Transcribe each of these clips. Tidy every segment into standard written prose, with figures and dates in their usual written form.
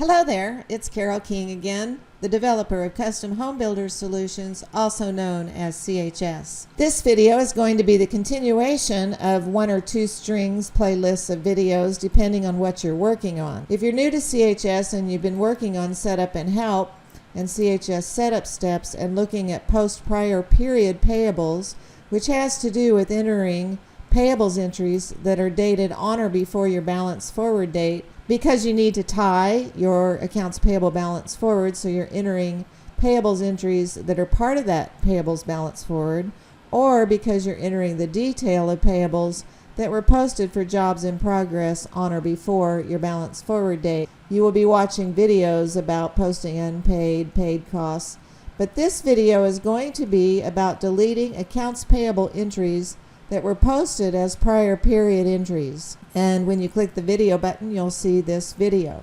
Hello there, it's Carol King again, the developer of Custom Home Builder Solutions, also known as CHS. This video is going to be the continuation of one or two strings playlists of videos depending on what you're working on. If you're new to CHS and you've been working on Setup and Help and CHS setup steps and looking at post-prior period payables, which has to do with entering payables entries that are dated on or before your balance forward date, because you need to tie your accounts payable balance forward, so you're entering payables entries that are part of that payables balance forward, or because you're entering the detail of payables that were posted for jobs in progress on or before your balance forward date. You will be watching videos about posting unpaid, paid costs, but this video is going to be about deleting accounts payable entries that were posted as prior period entries. And when you click the video button, you'll see this video.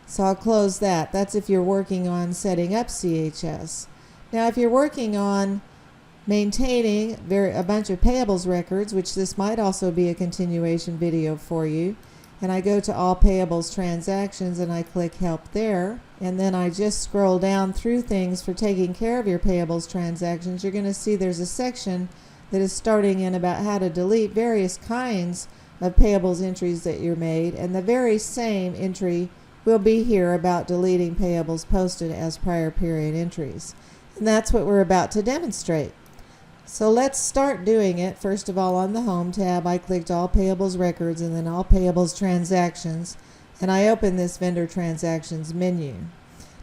So I'll close that. That's if you're working on setting up CHS. Now, if you're working on maintaining a bunch of payables records, which this might also be a continuation video for you, and I go to all payables transactions and I click help there, and then I just scroll down through things for taking care of your payables transactions, you're going to see there's a section that is starting in about how to delete various kinds of payables entries that you're made, and the very same entry will be here about deleting payables posted as prior period entries. And that's what we're about to demonstrate. So let's start doing it. First of all, on the Home tab, I clicked all payables records and then all payables transactions, and I opened this vendor transactions menu.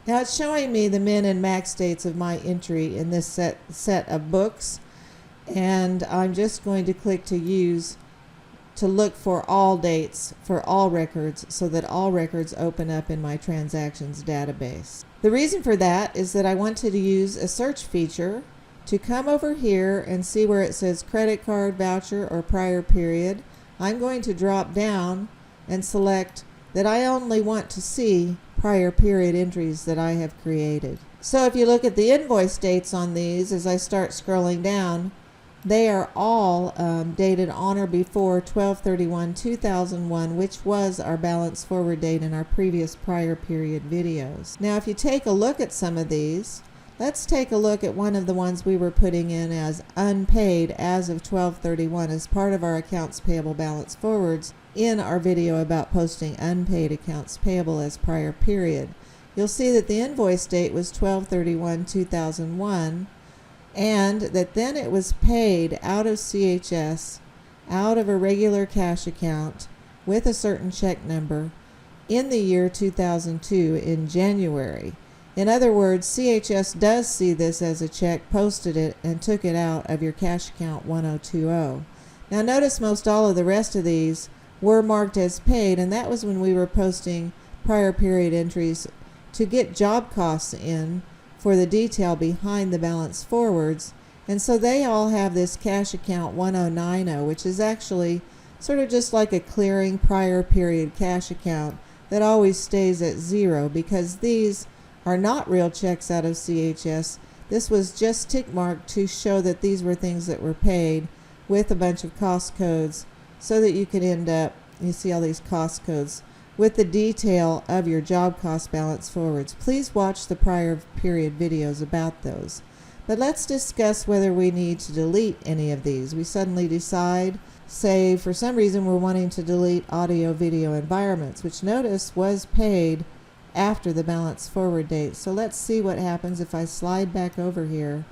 Now it's showing me the min and max dates of my entry in this set of books, and I'm just going to click to look for all dates for all records, so that all records open up in my transactions database. The reason for that is that I wanted to use a search feature to come over here and see where it says credit card, voucher, or prior period. I'm going to drop down and select that I only want to see prior period entries that I have created. So if you look at the invoice dates on these, as I start scrolling down, they are all dated on or before 12/31/2001, which was our balance forward date in our previous prior period videos. Now, if you take a look at some of these, let's take a look at one of the ones we were putting in as unpaid as of 12/31 as part of our accounts payable balance forwards in our video about posting unpaid accounts payable as prior period. You'll see that the invoice date was 12/31/2001, and that then it was paid out of CHS, out of a regular cash account with a certain check number in the year 2002 in January. In other words, CHS does see this as a check, posted it, and took it out of your cash account 1020. Now notice most all of the rest of these were marked as paid, and that was when we were posting prior period entries to get job costs in for the detail behind the balance forwards, and so they all have this cash account 1090, which is actually sort of just like a clearing prior period cash account that always stays at zero, because these are not real checks out of CHS. This was just tick marked to show that these were things that were paid with a bunch of cost codes, so that you could end up, you see all these cost codes, with the detail of your job cost balance forwards. Please watch the prior period videos about those. But let's discuss whether we need to delete any of these. We suddenly decide, say for some reason we're wanting to delete audio video environments, which notice was paid after the balance forward date. So let's see what happens if I slide back over here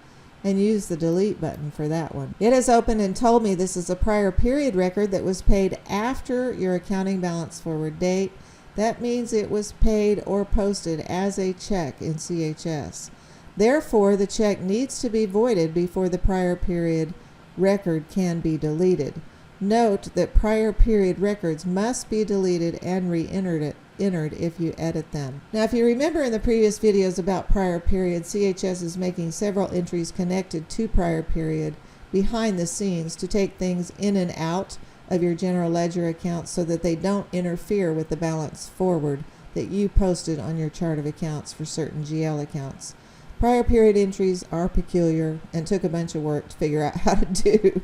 and use the delete button for that one. It has opened and told me this is a prior period record that was paid after your accounting balance forward date. That means it was paid or posted as a check in CHS. Therefore, the check needs to be voided before the prior period record can be deleted. Note that prior period records must be deleted and re-entered if you edit them. Now, if you remember in the previous videos about prior period, CHS is making several entries connected to prior period behind the scenes to take things in and out of your general ledger account so that they don't interfere with the balance forward that you posted on your chart of accounts for certain GL accounts. Prior period entries are peculiar and took a bunch of work to figure out how to do,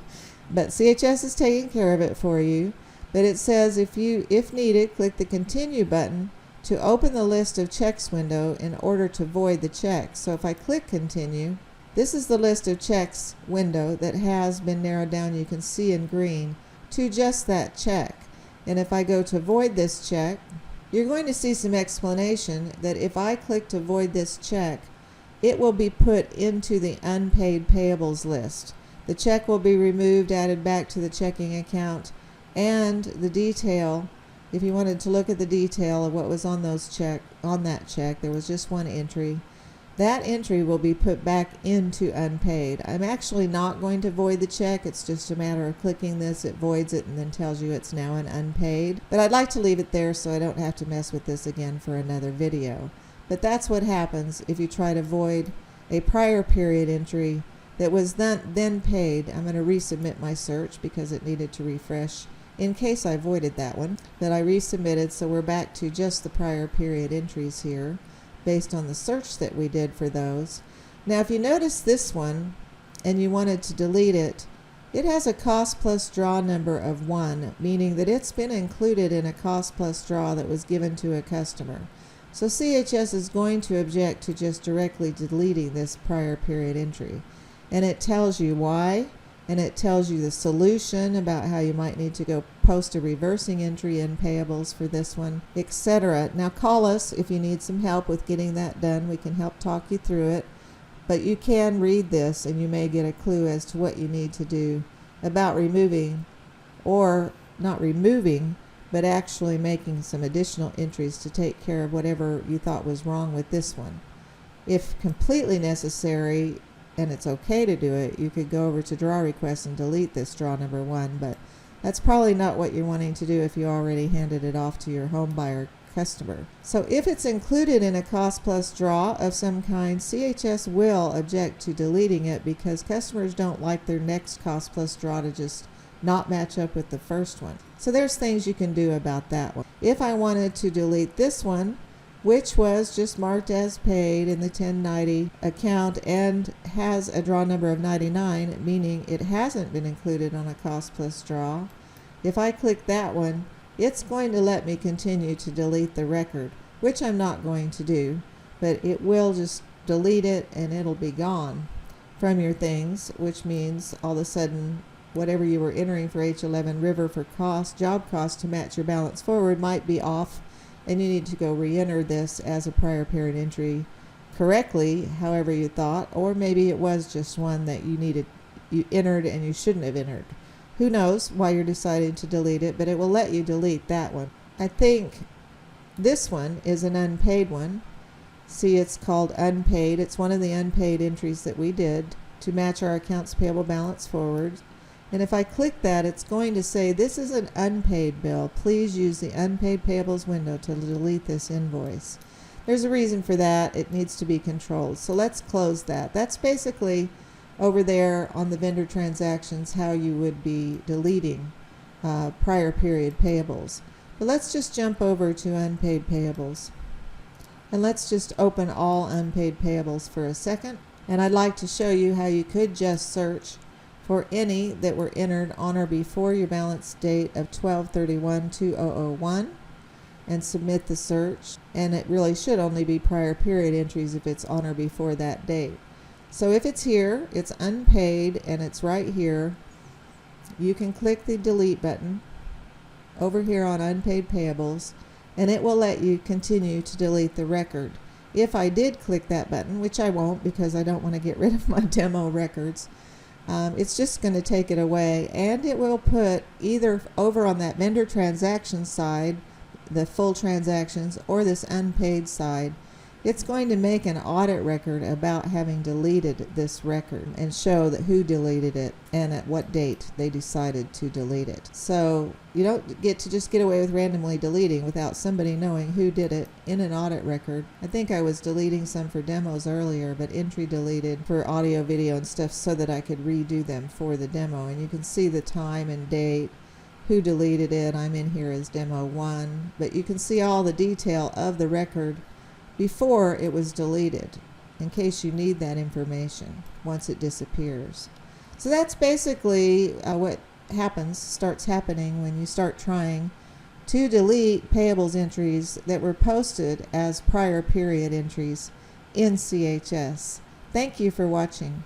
but CHS is taking care of it for you. But it says if needed, click the continue button to open the list of checks window in order to void the check. So if I click continue, this is the list of checks window that has been narrowed down, you can see in green, to just that check. And if I go to void this check, you're going to see some explanation that if I click to void this check, it will be put into the unpaid payables list. The check will be removed, added back to the checking account, and the detail, if you wanted to look at the detail of what was on that check, there was just one entry. That entry will be put back into unpaid. I'm actually not going to void the check. It's just a matter of clicking this, it voids it, and then tells you it's now an unpaid. But I'd like to leave it there so I don't have to mess with this again for another video. But that's what happens if you try to void a prior period entry that was then paid. I'm going to resubmit my search because it needed to refresh in case I voided that one. But I resubmitted, so we're back to just the prior period entries here based on the search that we did for those. Now if you notice this one and you wanted to delete it, it has a cost plus draw number of 1, meaning that it's been included in a cost plus draw that was given to a customer. So CHS is going to object to just directly deleting this prior period entry. And it tells you why, and it tells you the solution about how you might need to go post a reversing entry in payables for this one, etc. Now call us if you need some help with getting that done. We can help talk you through it. But you can read this and you may get a clue as to what you need to do about removing, or not removing, but actually making some additional entries to take care of whatever you thought was wrong with this one. If completely necessary, and it's okay to do it, you could go over to draw requests and delete this draw number 1, but that's probably not what you're wanting to do if you already handed it off to your home buyer customer. So if it's included in a cost plus draw of some kind, CHS will object to deleting it because customers don't like their next cost plus draw to just not match up with the first one. So there's things you can do about that one. If I wanted to delete this one, which was just marked as paid in the 1090 account and has a draw number of 99, meaning it hasn't been included on a cost plus draw. If I click that one, it's going to let me continue to delete the record, which I'm not going to do, but it will just delete it and it'll be gone from your things, which means all of a sudden whatever you were entering for H11 River for cost, job cost to match your balance forward might be off, and you need to go re-enter this as a prior period entry correctly, however you thought, or maybe it was just one that you entered and you shouldn't have entered. Who knows why you're deciding to delete it, but it will let you delete that one. I think this one is an unpaid one. See, it's called unpaid. It's one of the unpaid entries that we did to match our accounts payable balance forward. And if I click that, it's going to say, this is an unpaid bill. Please use the unpaid payables window to delete this invoice. There's a reason for that. It needs to be controlled. So let's close that. That's basically over there on the vendor transactions how you would be deleting prior period payables. But let's just jump over to unpaid payables. And let's just open all unpaid payables for a second. And I'd like to show you how you could just search for any that were entered on or before your balance date of 12/31/2001 and submit the search. And it really should only be prior period entries if it's on or before that date. So if it's here, it's unpaid, and it's right here, you can click the delete button over here on unpaid payables, and it will let you continue to delete the record. If I did click that button, which I won't because I don't want to get rid of my demo records, it's just going to take it away, and it will put either over on that vendor transaction side, the full transactions, or this unpaid side. It's going to make an audit record about having deleted this record and show that who deleted it and at what date they decided to delete it. So you don't get to just get away with randomly deleting without somebody knowing who did it in an audit record. I think I was deleting some for demos earlier, but entry deleted for audio, video, and stuff so that I could redo them for the demo. And you can see the time and date, who deleted it. I'm in here as demo 1, but you can see all the detail of the record before it was deleted, in case you need that information once it disappears. So that's basically what starts happening when you start trying to delete payables entries that were posted as prior period entries in CHS. Thank you for watching.